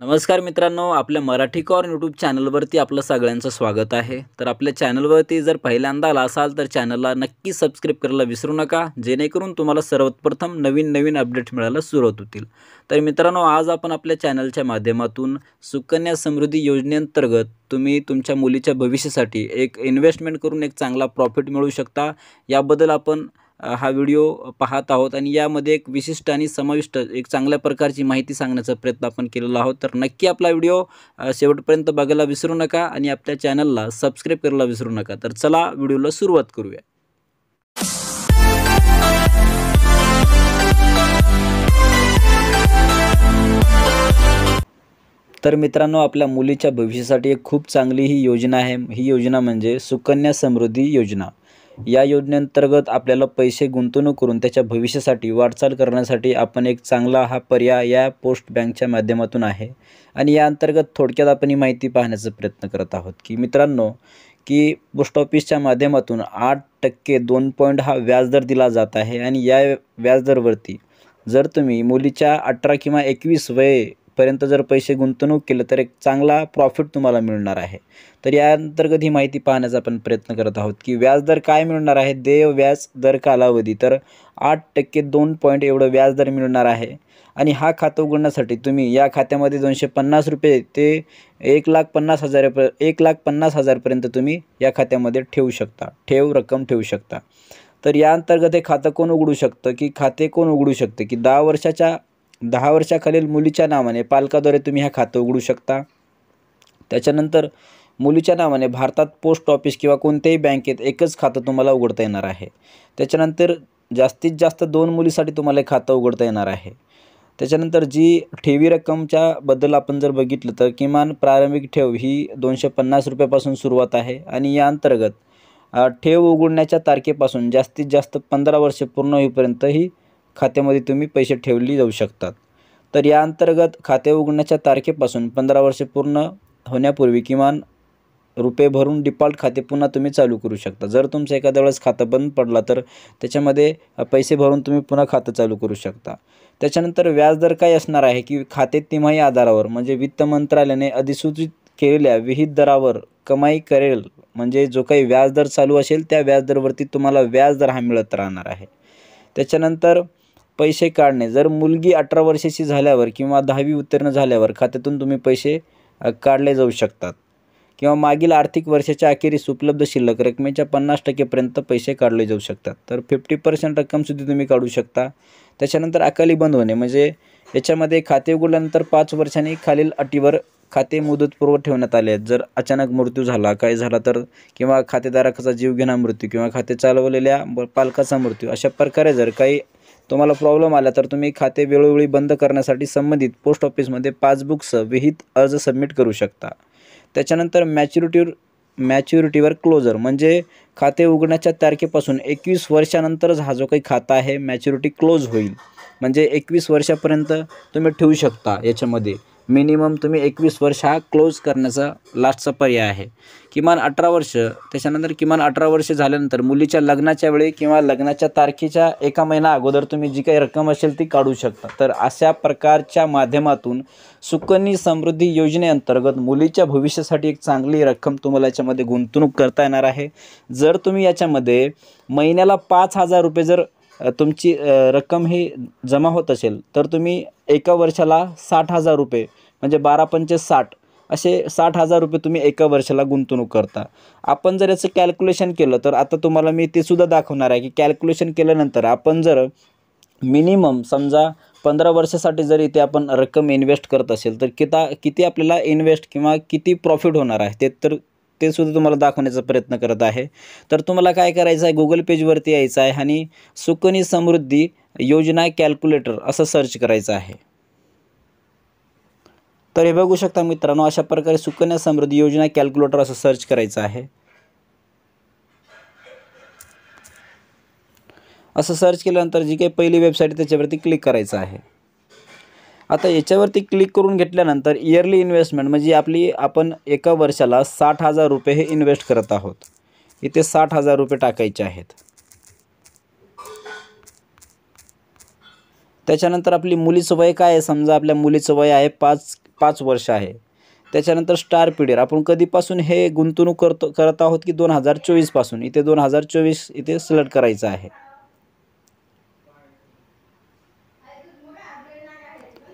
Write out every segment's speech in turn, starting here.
नमस्कार मित्रांनो, आपल्या मराठी कॉर्न यूट्यूब चॅनलवरती आपलं सगळ्यांचं स्वागत आहे। तर आपल्या चॅनलवरती जर पहिल्यांदा आला असाल तर चॅनलला नक्की सबस्क्राईब करायला विसरू नका, जेणेकरून तुम्हाला सर्वप्रथम नवीन अपडेट मिळायला सुरुवात होतील। तर मित्रांनो, आज आपण आपल्या चॅनलच्या माध्यमातून सुकन्या समृद्धी योजनेअंतर्गत तुम्ही तुमच्या मुलीच्या भविष्यासाठी एक इन्व्हेस्टमेंट करून एक चांगला प्रॉफिट मिळवू शकता, याबद्दल आपण हा व्हिडिओ पाहत आहोत आणि यामध्ये एक विशिष्ट आणि समाविष्ट एक चांगल्या प्रकारची माहिती सांगण्याचा प्रयत्न आपण केलेला आहोत। तर नक्की आपला व्हिडिओ शेवटपर्यंत बघायला विसरू नका आणि आपल्या चॅनलला सबस्क्राईब करायला विसरू नका। तर चला व्हिडिओला सुरुवात करूया। तर मित्रांनो, आपल्या मुलीच्या भविष्यासाठी एक खूप चांगली ही योजना आहे। ही योजना म्हणजे सुकन्या समृद्धी योजना। या योजनेअंतर्गत आपल्याला पैसे गुंतवणूक करून त्याच्या भविष्यासाठी वाटचाल करण्यासाठी आपण एक चांगला हा पर्याय या पोस्ट बँकच्या माध्यमातून आहे। आणि या अंतर्गत थोडक्यात आपण ही माहिती पाहण्याचा प्रयत्न करत आहोत की मित्रांनो, की पोस्ट ऑफिसच्या माध्यमातून 8% 2 पॉइंट हा व्याजदर दिला जात आहे। आणि या व्याजदरवरती जर तुम्ही मुलीच्या 18 किंवा 21 वयेपर्यंत जर पैसे गुंतवणूक केले तर एक चांगला प्रॉफिट तुम्हाला मिळणार आहे। तर या अंतर्गत ही माहिती पाहण्याचा आपण प्रयत्न करत आहोत की व्याजदर काय मिळणार आहे। देय व्याज दर कालावधी तर 8% 2 पॉइंट एवढं व्याजदर मिळणार आहे। आणि हा खातं उघडण्यासाठी तुम्ही या खात्यामध्ये 250 रुपये ते 1,50,000 पर्यंत तुम्ही या खात्यामध्ये ठेवू शकता, रक्कम ठेवू शकता। तर या अंतर्गत हे खातं कोण उघडू शकतं की खाते कोण उघडू शकते की 10 वर्षाखालील मुलीच्या नावाने पालकाद्वारे तुम्ही हा खातं उघडू शकता। त्याच्यानंतर मुलीच्या नावाने भारतात पोस्ट ऑफिस किंवा कोणत्याही बँकेत एकच खातं तुम्हाला उघडता येणार आहे। त्याच्यानंतर जास्तीत जास्त 2 मुलीसाठी तुम्हाला एक खातं उघडता येणार आहे। त्याच्यानंतर जी ठेवी रक्कमच्या बद्दल आपण जर बघितलं तर किमान प्रारंभिक ठेव ही 250 रुपयापासून सुरुवात आहे। आणि या अंतर्गत ठेव उघडण्याच्या तारखेपासून जास्तीत जास्त 15 वर्षे पूर्ण होईपर्यंत ही खात्यामध्ये तुम्ही पैसे ठेवली जाऊ शकतात। तर या अंतर्गत खाते उघडण्याच्या तारखेपासून 15 वर्षे पूर्ण होण्यापूर्वी किमान रुपये भरून डिफॉल्ट खाते पुन्हा तुम्ही चालू करू शकता। जर तुमचं एखाद्या वेळेस खातं बंद पडला तर त्याच्यामध्ये पैसे भरून तुम्ही पुन्हा खातं चालू करू शकता। त्याच्यानंतर व्याजदर काय असणार आहे की खाते तिमाही आधारावर म्हणजे वित्त मंत्रालयाने अधिसूचित केलेल्या विहित दरावर कमाई करेल, म्हणजे जो काही व्याजदर चालू असेल त्या व्याजदरावरती तुम्हाला व्याजदर हा मिळत राहणार आहे। त्याच्यानंतर पैसे काढणे, जर मुलगी 18 वर्षाची झाल्यावर किंवा 10वी उत्तीर्ण झाल्यावर खात्यातून तुम्ही पैसे काढले जाऊ शकतात किंवा मागील आर्थिक वर्षाच्या अखेरीस उपलब्ध शिल्लक रकमेच्या 50% पर्यंत पैसे काढले जाऊ शकतात। तर 50% रक्कमसुद्धा तुम्ही काढू शकता। त्याच्यानंतर अकाली बंद होणे, म्हणजे याच्यामध्ये खाते उघडल्यानंतर 5 वर्षांनी खालील अटीवर खाते मुदतपूर्व ठेवण्यात आले आहेत। जर अचानक मृत्यू झाला, काय झाला तर, किंवा खातेधारकाचा जीवघेणा मृत्यू किंवा खाते चालवलेल्या पालकाचा मृत्यू, अशा प्रकारे जर काही तुम्हाला प्रॉब्लेम आला तर तुम्ही खाते वेळोवेळी बंद करण्यासाठी संबंधित पोस्ट ऑफिसमध्ये पासबुकसह विहित अर्ज सबमिट करू शकता। त्याच्यानंतर मॅच्युरिटीवर क्लोजर, म्हणजे खाते उघडण्याच्या तारखेपासून 21 वर्षानंतरच हा जो काही खाता आहे मॅच्युरिटी क्लोज होईल। म्हणजे 21 वर्षापर्यंत तुम्ही ठेवू शकता। याच्यामध्ये मिनिमम तुम्ही 21 वर्ष हा क्लोज करण्याचा लास्टचा पर्याय आहे। किमान 18 वर्ष, त्याच्यानंतर किमान 18 वर्ष झाल्यानंतर मुलीच्या लग्नाच्या वेळी किंवा लग्नाच्या तारखेच्या 1 महिना अगोदर तुम्ही जी काही रक्कम असेल ती काढू शकता। तर अशा प्रकारच्या माध्यमातून सुकन्या समृद्धी योजनेअंतर्गत मुलीच्या भविष्यासाठी एक चांगली रक्कम तुम्हाला याच्यामध्ये गुंतवणूक करता येणार आहे। जर तुम्ही याच्यामध्ये महिन्याला 5,000 रुपये जर तुमची रक्कम ही जमा होत असेल तर तुम्ही एका वर्षाला 60,000 रुपये, म्हणजे 12×5 = 60, असे 60,000 रुपये तुम्ही एका वर्षाला गुंतवणूक करता। आपण जर याचं कॅल्क्युलेशन केलं तर आता तुम्हाला मी ते सुद्धा दाखवणार आहे की कॅल्क्युलेशन केल्यानंतर आपण जर मिनिमम समजा 15 वर्षासाठी जर इथे आपण रक्कम इन्व्हेस्ट करत असेल तर किती आपल्याला इन्व्हेस्ट किंवा किती प्रॉफिट होणार आहे ते सुद्धा तुम्हाला दाखवण्याचा प्रयत्न करत आहे। तर तुम्हाला काय करायचं आहे, गुगल पेजवरती यायचं आहे आणि सुकन्या समृद्धी योजना कॅल्क्युलेटर असं सर्च करायचं आहे। तर हे बघू शकता मित्रांनो, अशा प्रकारे सुकन्या समृद्धी योजना कॅल्क्युलेटर असं सर्च करायचं आहे। असं सर्च केल्यानंतर जी काही पहिली वेबसाईट त्याच्यावरती क्लिक करायचं आहे। आता याच्यावरती क्लिक करून घेतल्यानंतर इयरली इन्व्हेस्टमेंट, म्हणजे आपण एका वर्षाला 60,000 रुपये हे इन्व्हेस्ट करत आहोत। इथे 60,000 रुपये टाकायचे आहेत। त्याच्यानंतर आपली मुलीचं वय काय आहे, समजा आपल्या मुलीचं वय आहे 5 वर्ष आहे. त्याच्यानंतर स्टार पिरियड आपण कधीपासून हे गुंतवणूक करत आहोत की 2024 पासून. इथे 2024 इथे सिलेक्ट करायचं आहे.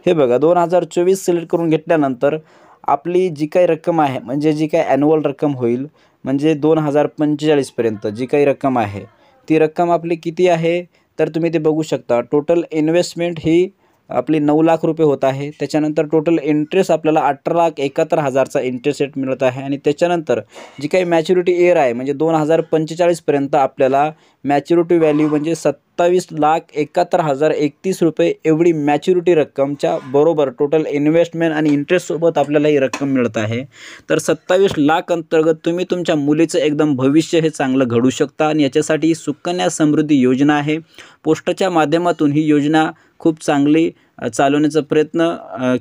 हे बघा 2024 सिलेक्ट करून घेतल्यानंतर आपली जी काही रक्कम आहे, म्हणजे जी काही ॲन्युअल रक्कम होईल, म्हणजे 2045 पर्यंत जी काही रक्कम आहे ती रक्कम आपली किती आहे, तर तुम्ही ते बघू शकता. टोटल इन्व्हेस्टमेंट ही आपली 9 लाख रुपये होत आहे. त्याच्यानंतर टोटल इंटरेस्ट आपल्याला 18,71,000चा इंटरेस्ट रेट मिळत आहे. आणि त्याच्यानंतर जी काही मॅच्युरिटी इयर आहे, म्हणजे 2045 पर्यंत आपल्याला मॅच्युरिटी व्हॅल्यू म्हणजे 27,71,031 रुपये एवढी मॅच्युरिटी रक्कमच्या बरोबर टोटल इन्व्हेस्टमेंट आणि इंटरेस्टसोबत आपल्याला ही रक्कम मिळत आहे. तर 27 लाख अंतर्गत तुम्ही तुमच्या मुलीचं एकदम भविष्य हे चांगलं घडू शकता. आणि याच्यासाठी सुकन्या समृद्धी योजना आहे. पोस्टाच्या माध्यमातून ही योजना खूप चांगली चालवण्याचा प्रयत्न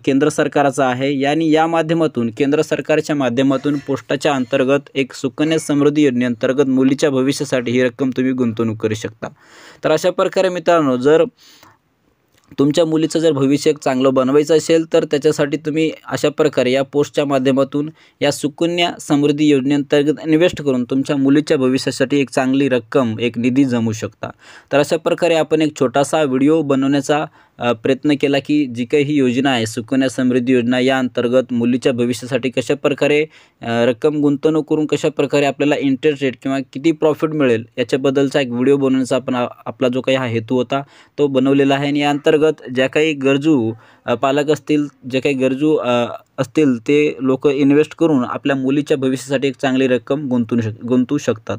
केंद्र सरकारचा आहे. या माध्यमातून केंद्र सरकारच्या माध्यमातून पोस्टाच्या अंतर्गत एक सुकन्या समृद्धी योजनेअंतर्गत मुलीच्या भविष्यासाठी ही रक्कम तुम्ही गुंतवणूक करू शकता. तर अशा प्रकारे मित्रांनो, जर तुमच्या मुलीचं जर भविष्य चांगलं बनवायचं असेल तर त्याच्यासाठी तुम्ही अशा प्रकारे या पोस्टच्या माध्यमातून या सुकन्या समृद्धी योजनेअंतर्गत इन्व्हेस्ट करून तुमच्या मुलीच्या भविष्यासाठी एक चांगली रक्कम, एक निधी जमवू शकता. तर अशा प्रकारे आपण एक छोटासा व्हिडिओ बनवण्याचा प्रयत्न केला की जी काही ही योजना आहे सुकन्या समृद्धी योजना, या अंतर्गत मुलीच्या भविष्यासाठी कशा प्रकारे रक्कम गुंतवणूक करून कशा प्रकारे आपल्याला इंटरेस्ट रेट किंवा किती प्रॉफिट मिळेल याच्याबद्दलचा एक व्हिडिओ बनवण्याचा आपला जो काही हा हेतू होता तो बनवलेला आहे. आणि या अंतर्गत ज्या काही गरजू पालक असतील, जे काही गरजू असतील ते लोक इन्व्हेस्ट करून आपल्या मुलीच्या भविष्यासाठी एक चांगली रक्कम गुंतवू शकतात.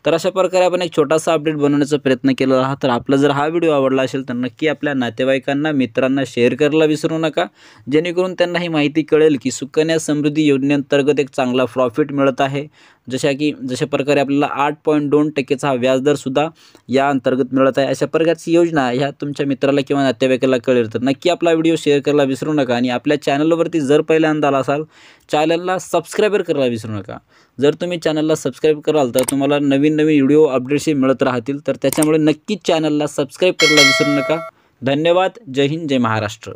तर अशा प्रकारे आपण एक छोटासा अपडेट बनवण्याचा प्रयत्न केला आहे. तर आपला जर हा व्हिडिओ आवडला असेल तर नक्की आपल्या नातेवाईकांना, मित्रांना शेअर करायला विसरू नका, जेणेकरून त्यांना ही माहिती कळेल की सुकन्या समृद्धी योजनेअंतर्गत एक चांगला प्रॉफिट मिळत आहे. जशा प्रकारे आपल्याला 8.2% हा व्याजदरसुद्धा या अंतर्गत मिळत आहे. अशा प्रकारची योजना ह्या तुमच्या मित्राला किंवा नातेवाईकाला कळेल तर नक्की आपला व्हिडिओ शेअर करायला विसरू नका. आणि आपल्या चॅनलवरती जर पहिल्यांदा आला असाल चॅनलला सबस्क्राईब करायला विसरू नका. जर तुम्ही चॅनलला सबस्क्राईब कराल तर तुम्हाला नवीन व्हिडिओ अपडेट्स मिळत राहतील. तर त्याच्यामुळे नक्कीच चॅनलला सबस्क्राईब करायला विसरू नका. धन्यवाद. जय हिंद, जय महाराष्ट्र.